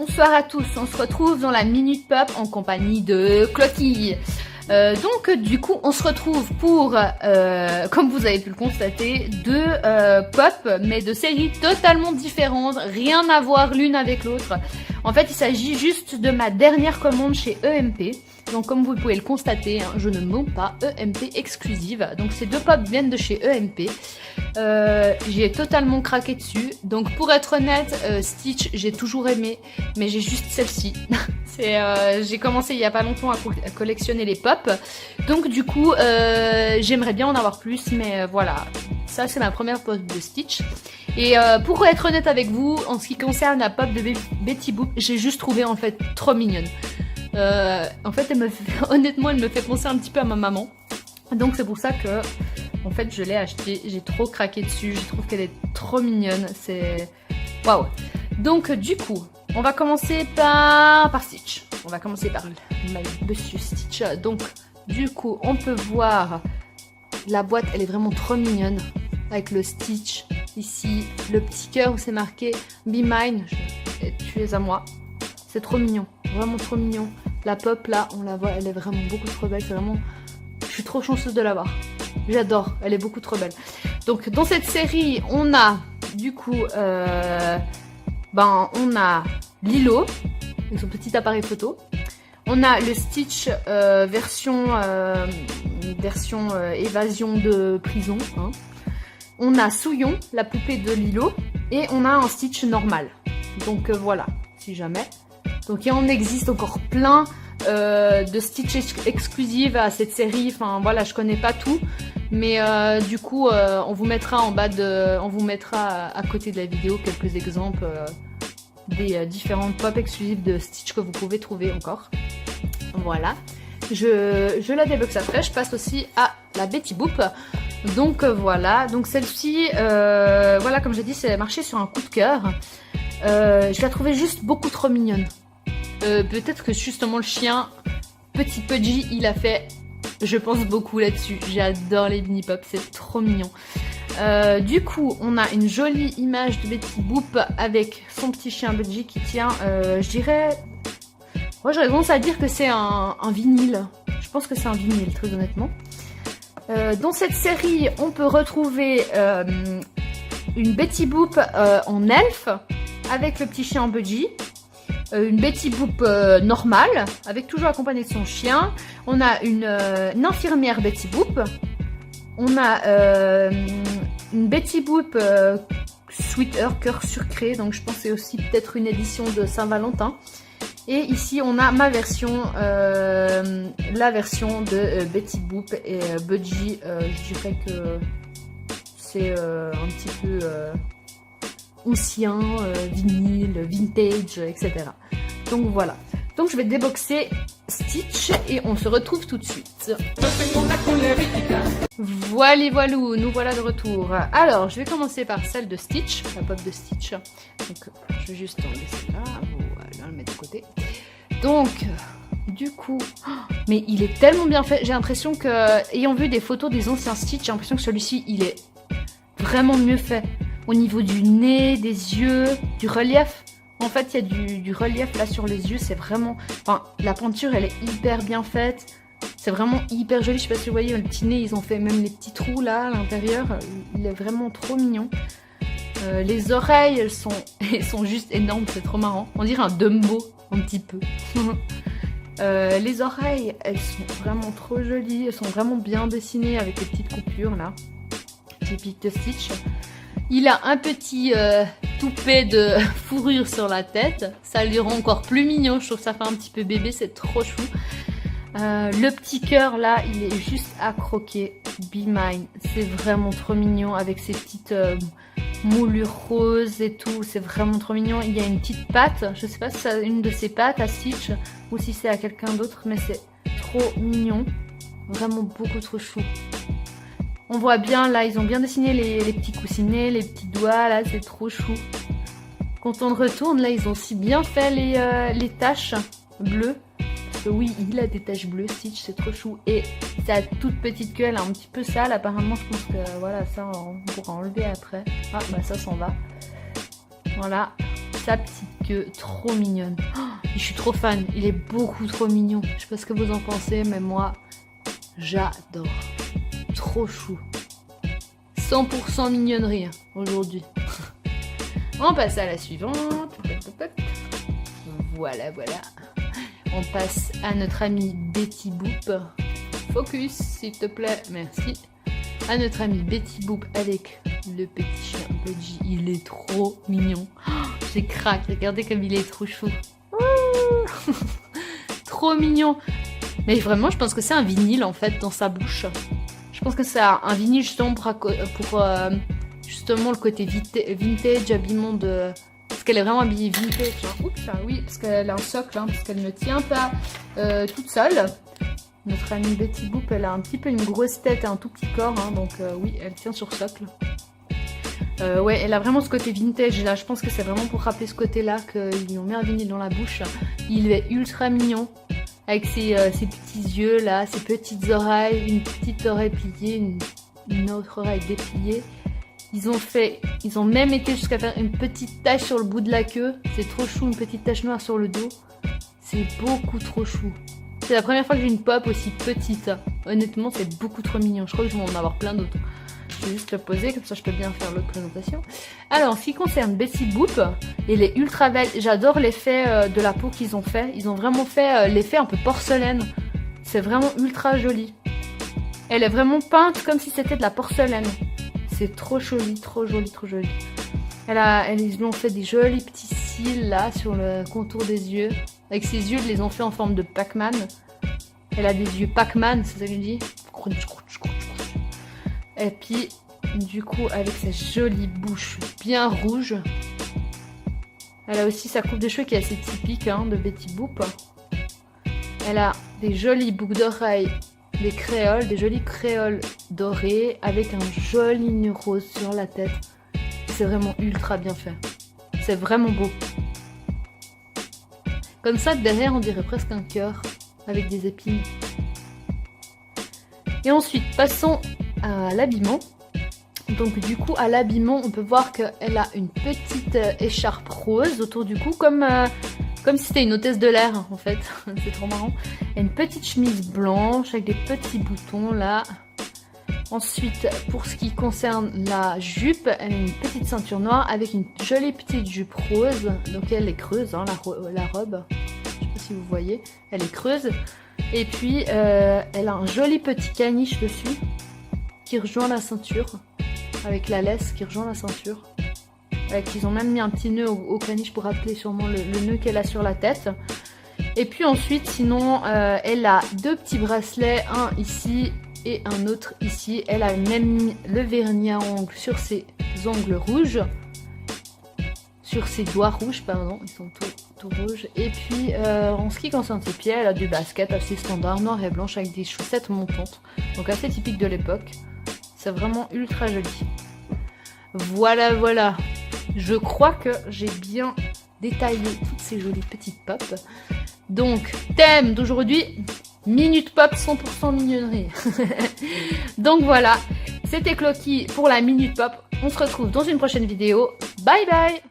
Bonsoir à tous, on se retrouve dans la Minute Pop en compagnie de Clotilde. Donc du coup on se retrouve pour, comme vous avez pu le constater, deux pop mais de séries totalement différentes, rien à voir l'une avec l'autre. En fait il s'agit juste de ma dernière commande chez EMP. Donc comme vous pouvez le constater, hein, je ne mens pas, EMP exclusive. Donc ces deux pop viennent de chez EMP. J'ai totalement craqué dessus. Donc pour être honnête, Stitch j'ai toujours aimé, mais j'ai juste celle-ci. J'ai commencé il y a pas longtemps à collectionner les pop. Donc du coup j'aimerais bien en avoir plus, mais voilà. Ça c'est ma première pop de Stitch. Et pour être honnête avec vous, en ce qui concerne la pop de Betty Boop, j'ai juste trouvé en fait trop mignonne. En fait, honnêtement, elle me fait penser un petit peu à ma maman. Donc c'est pour ça que, en fait, je l'ai achetée. J'ai trop craqué dessus. Je trouve qu'elle est trop mignonne. C'est waouh. Donc du coup, on va commencer par Stitch. On va commencer par Monsieur Stitch. Donc du coup, on peut voir la boîte. Elle est vraiment trop mignonne avec le Stitch ici, le petit cœur où c'est marqué Be Mine. Tu es à moi. C'est trop mignon, vraiment trop mignon. La pop là, on la voit, elle est vraiment beaucoup trop belle. C'est vraiment, je suis trop chanceuse de l'avoir. J'adore, elle est beaucoup trop belle. Donc dans cette série, on a du coup, on a Lilo avec son petit appareil photo. On a le Stitch version évasion de prison. Hein. On a Souillon, la poupée de Lilo, et on a un Stitch normal. Donc voilà, si jamais. Donc il en existe encore plein de Stitch exclusives à cette série. Enfin voilà, je connais pas tout, mais du coup on vous mettra à côté de la vidéo quelques exemples des différentes pop exclusives de Stitch que vous pouvez trouver encore. Voilà, je la débloque après. Je passe aussi à la Betty Boop. Donc voilà, donc celle-ci, voilà, comme j'ai dit, c'est marché sur un coup de cœur. Je la trouvais juste beaucoup trop mignonne. Peut-être que justement le chien, petit Pudgy, il a fait, je pense, beaucoup là-dessus. J'adore les mini pop, c'est trop mignon. Du coup, on a une jolie image de Betty Boop avec son petit chien Pudgy qui tient, je dirais... Moi j'aurais tendance à dire que c'est un vinyle. Je pense que c'est un vinyle, très honnêtement. Dans cette série, on peut retrouver une Betty Boop en elfe avec le petit chien Pudgy. Une Betty Boop normale, avec toujours accompagnée de son chien. On a une infirmière Betty Boop. On a une Betty Boop Sweeter, cœur sucré. Donc je pense que c'est aussi peut-être une édition de Saint-Valentin. Et ici on a ma version, la version de Betty Boop et Pudgy. Je dirais que c'est un petit peu... ancien, vinyle, vintage, etc. Donc voilà. Donc je vais déboxer Stitch et on se retrouve tout de suite. Voilà, nous voilà de retour. Alors, je vais commencer par celle de Stitch, la pop de Stitch. Donc, je vais juste enlever celle-là. Voilà, le mettre de côté. Donc, du coup... mais il est tellement bien fait. J'ai l'impression que, ayant vu des photos des anciens Stitch, j'ai l'impression que celui-ci, il est vraiment mieux fait. Au niveau du nez, des yeux, du relief. En fait, il y a du relief là sur les yeux. C'est vraiment... Enfin, la peinture, elle est hyper bien faite. C'est vraiment hyper joli. Je sais pas si vous voyez, le petit nez, ils ont fait même les petits trous là à l'intérieur. Il est vraiment trop mignon. Les oreilles, elles sont juste énormes. C'est trop marrant. On dirait un Dumbo, un petit peu. Les oreilles, elles sont vraiment trop jolies. Elles sont vraiment bien dessinées avec les petites coupures là. Typique de Stitch. Il a un petit toupet de fourrure sur la tête. Ça lui rend encore plus mignon. Je trouve que ça fait un petit peu bébé. C'est trop chou. Le petit cœur là, il est juste à croquer. Be Mine. C'est vraiment trop mignon avec ses petites moulures roses et tout. C'est vraiment trop mignon. Il y a une petite patte. Je sais pas si c'est une de ses pattes à Stitch ou si c'est à quelqu'un d'autre. Mais c'est trop mignon. Vraiment beaucoup trop chou. On voit bien, là, ils ont bien dessiné les petits coussinets, les petits doigts, là, c'est trop chou. Quand on le retourne, là, ils ont aussi bien fait les taches bleues. Parce que oui, il a des taches bleues, Stitch, c'est trop chou. Et sa toute petite queue, elle est un petit peu sale. Apparemment, je pense que, voilà, ça, on pourra enlever après. Ah, bah ça s'en va. Voilà. sa petite queue trop mignonne. Oh, je suis trop fan, il est beaucoup trop mignon. Je sais pas ce que vous en pensez, mais moi, j'adore. Trop chou. 100% mignonnerie aujourd'hui. On passe à la suivante. Voilà, voilà. On passe à notre amie Betty Boop. Focus, s'il te plaît, merci. À notre amie Betty Boop avec le petit chien Budgie. Il est trop mignon. Oh, j'ai craqué, regardez comme il est trop chou. Trop mignon. Mais vraiment, je pense que c'est un vinyle en fait dans sa bouche. Je pense que c'est un vinyle justement pour justement le côté vintage, habillement de... Parce qu'elle est vraiment habillée vintage. Hein. Oups, oui, parce qu'elle a un socle, hein, parce qu'elle ne tient pas toute seule. Notre amie Betty Boop, elle a un petit peu une grosse tête et un tout petit corps, hein, donc oui, elle tient sur socle. Ouais, elle a vraiment ce côté vintage là, je pense que c'est vraiment pour rappeler ce côté-là qu'ils lui ont mis un vinyle dans la bouche. Il est ultra mignon, avec ses petits yeux là, ses petites oreilles, une petite oreille pliée, une autre oreille dépliée. Ils ont même été jusqu'à faire une petite tache sur le bout de la queue. C'est trop chou, une petite tache noire sur le dos. C'est beaucoup trop chou. C'est la première fois que j'ai une pop aussi petite. Honnêtement, c'est beaucoup trop mignon. Je crois que je vais en avoir plein d'autres. Je vais juste le poser, comme ça je peux bien faire l'autre présentation. Alors, en ce qui concerne Betty Boop, elle est ultra belle. J'adore l'effet de la peau qu'ils ont fait. Ils ont vraiment fait l'effet un peu porcelaine. C'est vraiment ultra joli. Elle est vraiment peinte comme si c'était de la porcelaine. C'est trop joli, trop joli, trop joli. Ils lui ont fait des jolis petits cils là sur le contour des yeux. Avec ses yeux, ils les ont fait en forme de Pac-Man. Elle a des yeux Pac-Man, c'est ça que je dis. Et puis, du coup, avec sa jolie bouche bien rouge. Elle a aussi sa coupe de cheveux qui est assez typique hein, de Betty Boop. Elle a des jolies boucles d'oreilles. Des jolis créoles dorés avec un joli nœud rose sur la tête. C'est vraiment ultra bien fait. C'est vraiment beau. Comme ça, derrière, on dirait presque un cœur avec des épines. Et ensuite, passons à l'habillement. Donc du coup, à l'habillement, on peut voir qu'elle a une petite écharpe rose autour du cou, comme si c'était une hôtesse de l'air en fait. C'est trop marrant. Et une petite chemise blanche avec des petits boutons là. Ensuite, pour ce qui concerne la jupe, elle a une petite ceinture noire avec une jolie petite jupe rose. Donc elle est creuse, hein, la robe. Je sais pas si vous voyez. Elle est creuse. Et puis, elle a un joli petit caniche dessus qui rejoint la ceinture. Avec la laisse qui rejoint la ceinture. Ils ont même mis un petit nœud au caniche pour rappeler sûrement le nœud qu'elle a sur la tête. Et puis ensuite, sinon, elle a deux petits bracelets, un ici et un autre ici. Elle a même mis le vernis à ongles sur ses ongles rouges. Sur ses doigts rouges, pardon, ils sont tout rouges. Et puis, en ce qui concerne ses pieds, elle a du basket assez standard, noir et blanche, avec des chaussettes montantes. Donc assez typique de l'époque. C'est vraiment ultra joli. Voilà, voilà. Je crois que j'ai bien détaillé toutes ces jolies petites pop. Donc, thème d'aujourd'hui, Minute Pop 100% mignonnerie. Donc voilà, c'était Clocky pour la Minute Pop. On se retrouve dans une prochaine vidéo. Bye bye!